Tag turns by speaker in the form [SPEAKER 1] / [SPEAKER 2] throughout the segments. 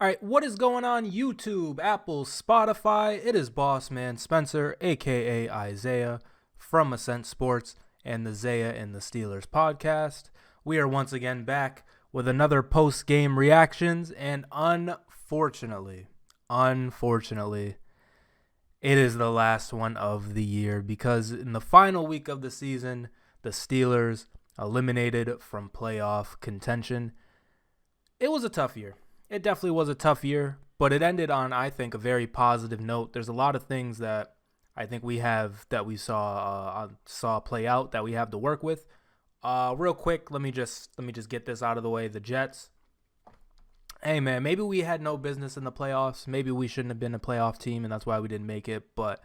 [SPEAKER 1] All right, what is going on YouTube, Apple, Spotify? It is Boss Man Spencer, aka Isaiah, from Ascent Sports and the Zaya and the Steelers podcast. We are once again back with another post-game reactions, and unfortunately, it is the last one of the year because in the final week of the season, the Steelers eliminated from playoff contention. It was a tough year. It definitely was a tough year, but it ended on, I think, a very positive note. There's a lot of things that I think we saw play out that we have to work with. Real quick, let me just get this out of the way. The Jets. Hey man, maybe we had no business in the playoffs. Maybe we shouldn't have been a playoff team, and that's why we didn't make it. But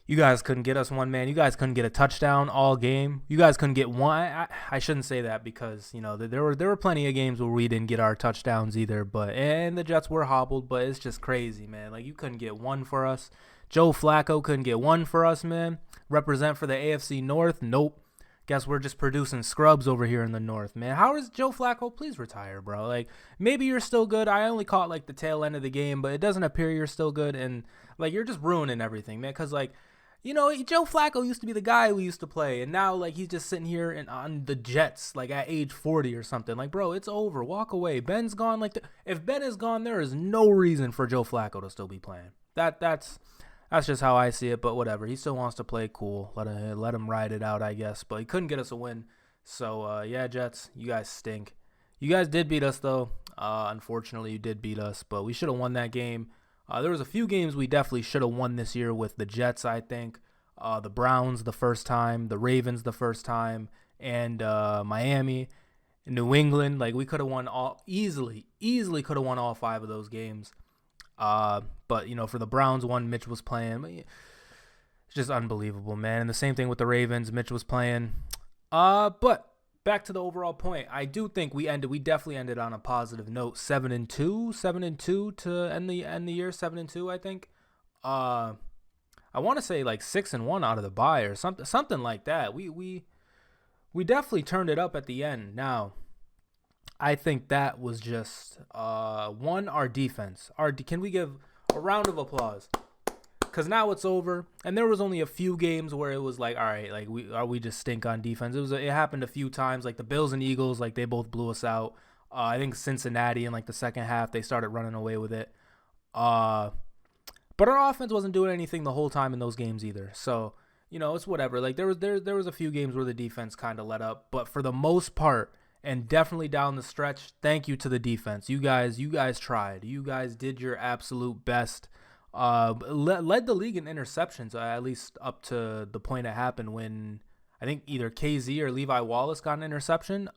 [SPEAKER 1] you guys couldn't get us one, man. You guys couldn't get a touchdown all game. You guys couldn't get one. I shouldn't say that because there were plenty of games where we didn't get our touchdowns either. And the Jets were hobbled, but it's just crazy, man. Like you couldn't get one for us. Joe Flacco couldn't get one for us, man. Represent for the AFC North? Nope. Guess we're just producing scrubs over here in the North, man. How is Joe Flacco? Please retire, bro. Like maybe you're still good. I only caught like the tail end of the game, but it doesn't appear you're still good, and like you're just ruining everything, man. Cause like. Joe Flacco used to be the guy we used to play, and now like he's just sitting here and on the Jets, like at age 40 or something. Like, bro, it's over. Walk away. Ben's gone. If Ben is gone, there is no reason for Joe Flacco to still be playing. That's just how I see it. But whatever, he still wants to play cool. Let him ride it out, I guess. But he couldn't get us a win. So yeah, Jets, you guys stink. You guys did beat us though. Unfortunately, you did beat us, but we should have won that game. There was a few games we definitely should have won this year with the Jets, I think. The Browns the first time, the Ravens the first time, and Miami, New England. Like we could have won all easily could have won all 5 of those games. But for the Browns one, Mitch was playing. It's just unbelievable, man. And the same thing with the Ravens, Mitch was playing. But back to the overall point, I do think we definitely ended on a positive note. 7-2 to end the year. 7-2, I think. I want to say like 6-1 out of the bye or something like that. We definitely turned it up at the end. Now, I think that was just our defense. Can we give a round of applause? Because now it's over, and there was only a few games where it was like, all right, like we just stink on defense. It happened a few times, like the Bills and Eagles, like they both blew us out. I think Cincinnati in like the second half they started running away with it. But our offense wasn't doing anything the whole time in those games either. So it's whatever. Like there was a few games where the defense kind of let up, but for the most part, and definitely down the stretch, thank you to the defense. You guys tried. You guys did your absolute best. Led the league in interceptions, at least up to the point it happened when I think either KZ or Levi Wallace got an interception.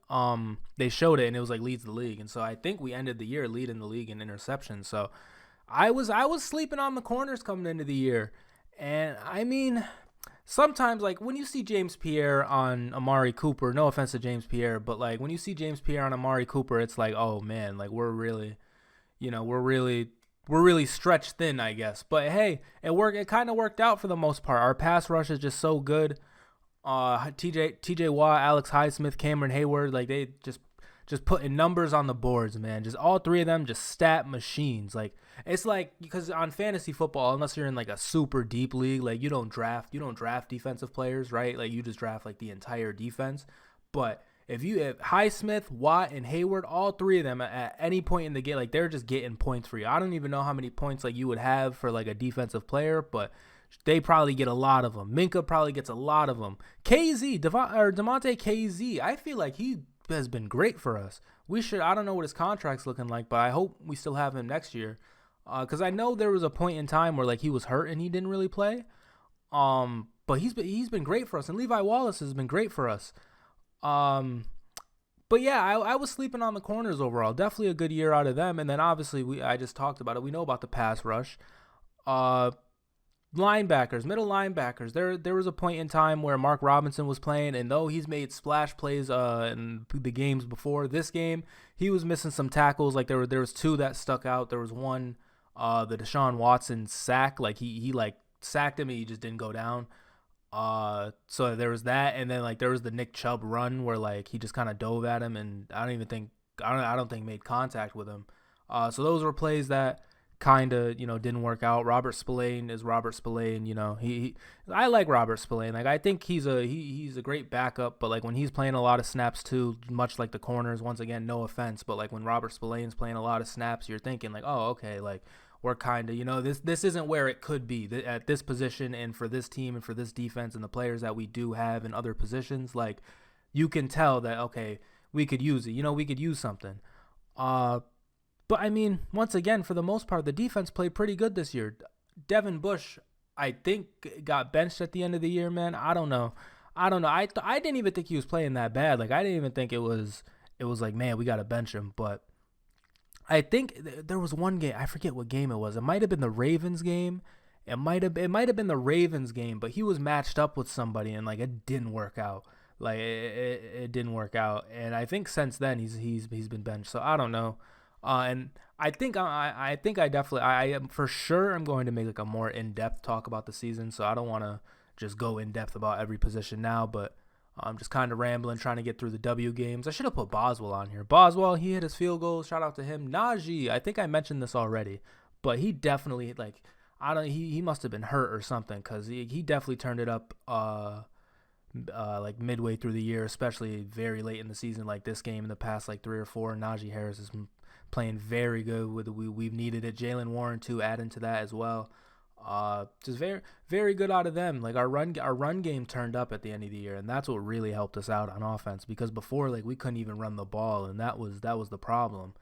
[SPEAKER 1] They showed it and it was like leads the league, and so I think we ended the year leading the league in interceptions. So I was sleeping on the corners coming into the year, and I mean sometimes like when you see James Pierre on Amari Cooper, no offense to James Pierre, but like when you see James Pierre on Amari Cooper, it's like, oh man, like we're really stretched thin, I guess. But hey, it kind of worked out for the most part. Our pass rush is just so good. TJ Watt, Alex Highsmith, Cameron Hayward, like they just putting numbers on the boards, man. Just all 3 of them just stat machines. Like it's like because on fantasy football, unless you're in like a super deep league, like you don't draft defensive players, right? Like you just draft like the entire defense. But if you have Highsmith, Watt, and Hayward, all 3 of them at any point in the game, like they're just getting points for you. I don't even know how many points like you would have for like a defensive player, but they probably get a lot of them. Minka probably gets a lot of them. Demonte KZ, I feel like he has been great for us. I don't know what his contract's looking like, but I hope we still have him next year. Because I know there was a point in time where like he was hurt and he didn't really play. But he's been great for us, and Levi Wallace has been great for us. But yeah, I was sleeping on the corners overall. Definitely a good year out of them. And then obviously I just talked about it. We know about the pass rush. Linebackers, middle linebackers. There was a point in time where Mark Robinson was playing, and though he's made splash plays in the games before this game, he was missing some tackles. Like there was 2 that stuck out. There was one, the Deshaun Watson sack. Like he like sacked him and he just didn't go down. So there was that, and then like there was the Nick Chubb run where like he just kind of dove at him, and I don't think made contact with him. So those were plays that kind of, didn't work out. Robert Spillane is Robert Spillane. I like Robert Spillane. Like, I think he's a great backup, but like when he's playing a lot of snaps too, much like the corners, once again, no offense, but like when Robert Spillane's playing a lot of snaps, you're thinking like, oh, okay, like we're kind of, this isn't where it could be at this position and for this team and for this defense and the players that we do have in other positions. Like, you can tell that, okay, we could use it. We could use something. But I mean, once again, for the most part, the defense played pretty good this year. Devin Bush, I think, got benched at the end of the year, man. I don't know. I didn't even think he was playing that bad. Like, I didn't even think it was like, man, we got to bench him. But I think there was one game, I forget what game it was. It might have been the Ravens game. It might have been the Ravens game, but he was matched up with somebody and like it didn't work out. Like it didn't work out. And I think since then he's been benched. So I don't know. And I think I am for sure I'm going to make like a more in-depth talk about the season. So I don't want to just go in depth about every position now, but I'm just kind of rambling, trying to get through the W games. I should have put Boswell on here. Boswell, he hit his field goal. Shout out to him. Najee, I think I mentioned this already, but he definitely he must have been hurt or something because he definitely turned it up like midway through the year, especially very late in the season, like this game in the past like 3 or 4. Najee Harris is playing very good. We've needed it. Jalen Warren too, add into that as well. Just very, very good out of them. Like our run game turned up at the end of the year, and that's what really helped us out on offense. Because before, like we couldn't even run the ball, and that was the problem.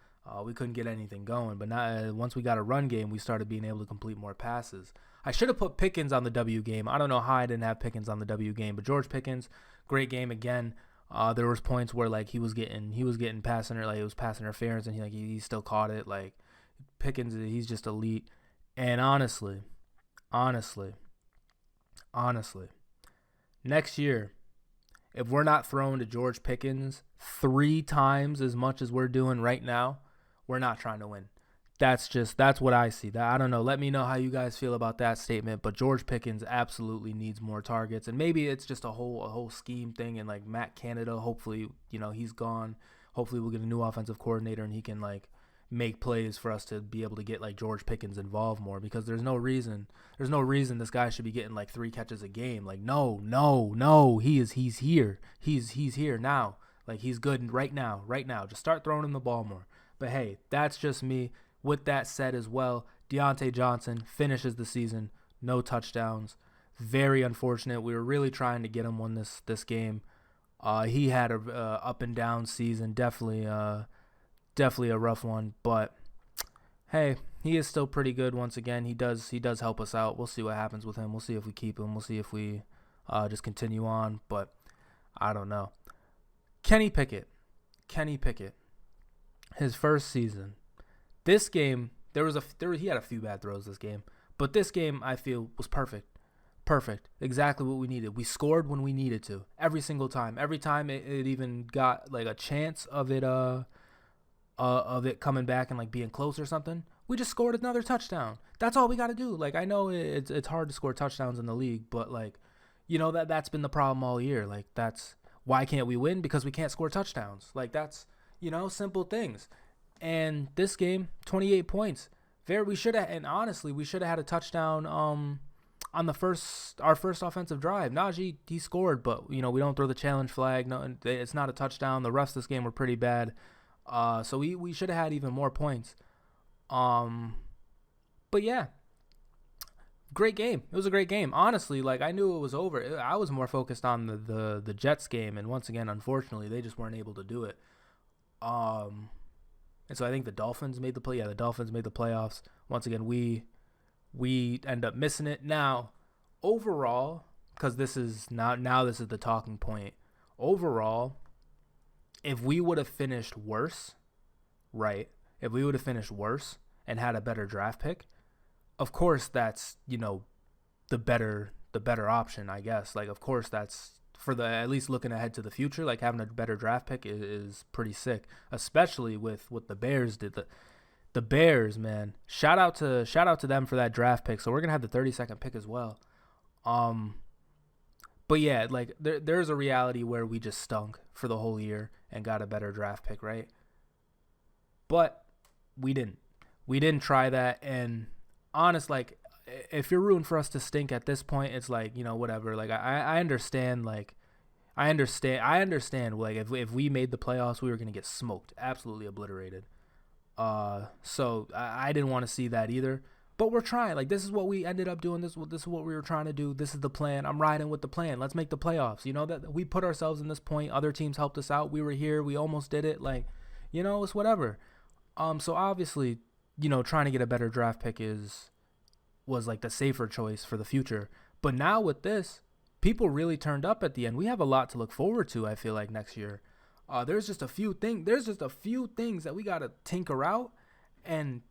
[SPEAKER 1] We couldn't get anything going. But now, once we got a run game, we started being able to complete more passes. I should have put Pickens on the W game. I don't know how I didn't have Pickens on the W game, but George Pickens, great game again. There was points where like he was getting pass like it was pass interference, and he still caught it. Like Pickens, he's just elite. And honestly, next year, if we're not throwing to George Pickens 3 times as much as we're doing right now, we're not trying to win. That's what I see. I don't know. Let me know how you guys feel about that statement. But George Pickens absolutely needs more targets, and maybe it's just a whole scheme thing. And like Matt Canada, hopefully, he's gone. Hopefully, we'll get a new offensive coordinator, and he can like make plays for us to be able to get like George Pickens involved more. Because there's no reason this guy should be getting like 3 catches a game. Like no, he's here. He's here now. Like he's good right now. Just start throwing him the ball more. But hey, that's just me. With that said as well, Deontay Johnson finishes the season, no touchdowns. Very unfortunate. We were really trying to get him on this game. He had a up and down season, definitely a rough one. But hey, he is still pretty good. Once again, he does help us out. We'll see what happens with him. We'll see if we keep him. We'll see if we just continue on. But I don't know. Kenny Pickett, his first season. This game, he had a few bad throws this game, but this game I feel was perfect. Exactly what we needed. We scored when we needed to every single time. Every time it even got like a chance of it coming back and like being close or something, we just scored another touchdown. That's all we got to do. Like I know it's hard to score touchdowns in the league, but like that's been the problem all year. Like that's why can't we win? Because we can't score touchdowns. Like that's simple things. And this game, 28 points. We should have had a touchdown on our first offensive drive. Najee, he scored, but we don't throw the challenge flag. No, it's not a touchdown. The refs this game were pretty bad. So we should have had even more points. But yeah. Great game. It was a great game. Honestly, like I knew it was over. I was more focused on the Jets game, and once again, unfortunately, they just weren't able to do it. And so I think the Dolphins made the play. Yeah, the Dolphins made the playoffs. Once again, we end up missing it. Now, overall, because this is the talking point. Overall, if we would have finished worse, right? If we would have finished worse and had a better draft pick, of course that's the better option, I guess. Like of course that's. For at least looking ahead to the future, like having a better draft pick is pretty sick, especially with what the Bears did. The Bears, man, shout out to them for that draft pick. So we're gonna have the 32nd pick as well. But yeah, like there's a reality where we just stunk for the whole year and got a better draft pick, right? But we didn't try that. And honest, like, if you're rooting for us to stink at this point, it's like, whatever. Like, I understand, like, I understand. Like, if we made the playoffs, we were gonna get smoked, absolutely obliterated. So I didn't want to see that either. But we're trying. Like, this is what we ended up doing. This is what we were trying to do. This is the plan. I'm riding with the plan. Let's make the playoffs. That we put ourselves in this point. Other teams helped us out. We were here. We almost did it. Like, it's whatever. So obviously, trying to get a better draft pick was like the safer choice for the future. But now with this, people really turned up at the end. We have a lot to look forward to, I feel like, next year. There's just a few things that we got to tinker out. And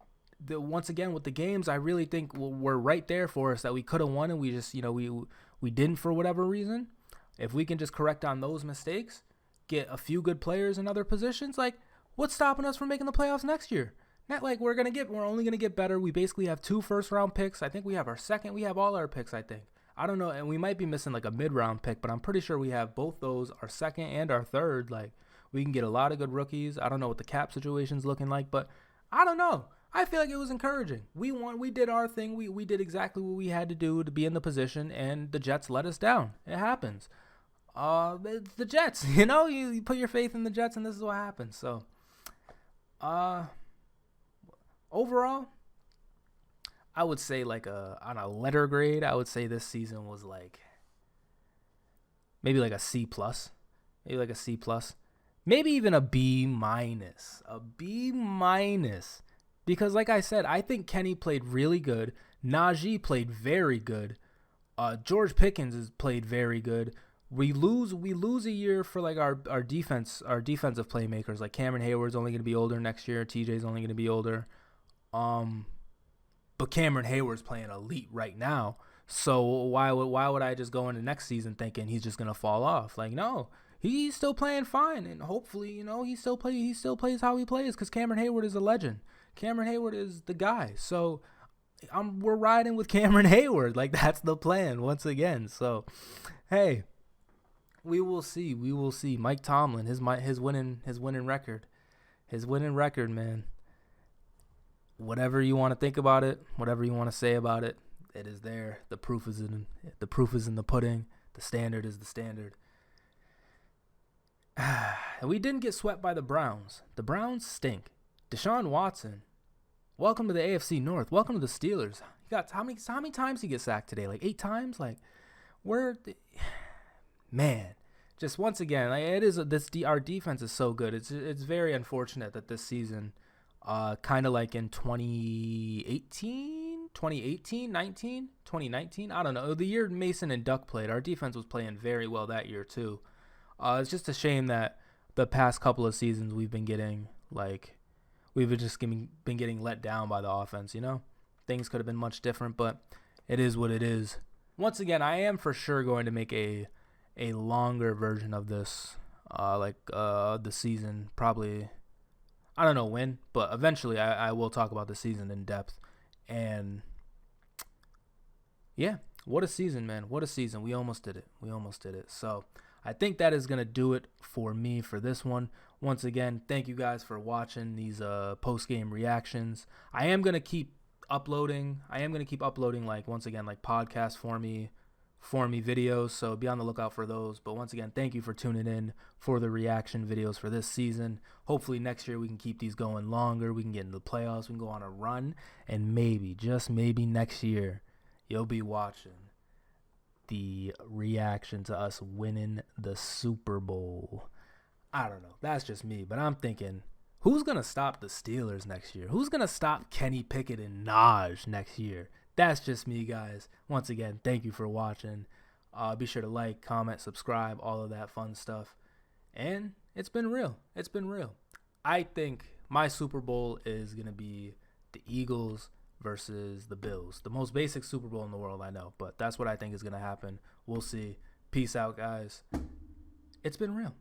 [SPEAKER 1] once again, with the games, I really think we're right there for us that we could have won, and we just, we didn't for whatever reason. If we can just correct on those mistakes, get a few good players in other positions, like, what's stopping us from making the playoffs next year? Not like we're only going to get better. We basically have 2 first-round picks. I think we have we have all our picks, I think. I don't know, and we might be missing like a mid-round pick, but I'm pretty sure we have both those, our second and our third. Like, we can get a lot of good rookies. I don't know what the cap situation's looking like, but I don't know. I feel like it was encouraging. We won. We did our thing. We did exactly what we had to do to be in the position, and the Jets let us down. It happens. The Jets, you put your faith in the Jets, and this is what happens. So, overall, I would say on a letter grade, I would say this season was like maybe like a C plus, maybe even a B minus, because like I said, I think Kenny played really good. Najee played very good. George Pickens has played very good. We lose a year for like our defensive playmakers. Like Cameron Hayward's only going to be older next year. TJ's only going to be older. But Cameron Hayward's playing elite right now. So why would I just go into next season thinking he's just going to fall off? Like, no, he's still playing fine, and hopefully, he still plays how he plays, because Cameron Hayward is a legend. Cameron Hayward is the guy. So we're riding with Cameron Hayward. Like, that's the plan once again. So, hey, we will see. Mike Tomlin, his winning record, man. Whatever you want to think about it, whatever you want to say about it, it is there. The proof is in the pudding. The standard is the standard. And we didn't get swept by the Browns. The Browns stink. Deshaun Watson, welcome to the AFC North. Welcome to the Steelers. He got how many times he get sacked today? Like 8 times. Like, man. Just once again, like, our defense is so good. It's very unfortunate that this season, kind of like in 2019, I don't know, the year Mason and Duck played, our defense was playing very well that year too. It's just a shame that the past couple of seasons we've been getting let down by the offense. Things could have been much different, but it is what it is. Once again, I am for sure going to make a longer version of this, the season, probably. I don't know when, but eventually I will talk about the season in depth. And yeah, what a season, man. What a season. We almost did it. So I think that is going to do it for me for this one. Once again, thank you guys for watching these post-game reactions. I am going to keep uploading, like, once again, like podcast for me videos, so be on the lookout for those. But once again, thank you for tuning in for the reaction videos for this season. Hopefully next year we can keep these going longer. We can get into the playoffs. We can go on a run, and maybe, just maybe, next year you'll be watching the reaction to us winning the Super Bowl. I don't know. That's just me, but I'm thinking, who's going to stop the Steelers next year? Who's going to stop Kenny Pickett and Najee next year? That's just me, guys. Once again, thank you for watching. Be sure to like, comment, subscribe, all of that fun stuff. And it's been real. I think my Super Bowl is going to be the Eagles versus the Bills. The most basic Super Bowl in the world, I know. But that's what I think is going to happen. We'll see. Peace out, guys. It's been real.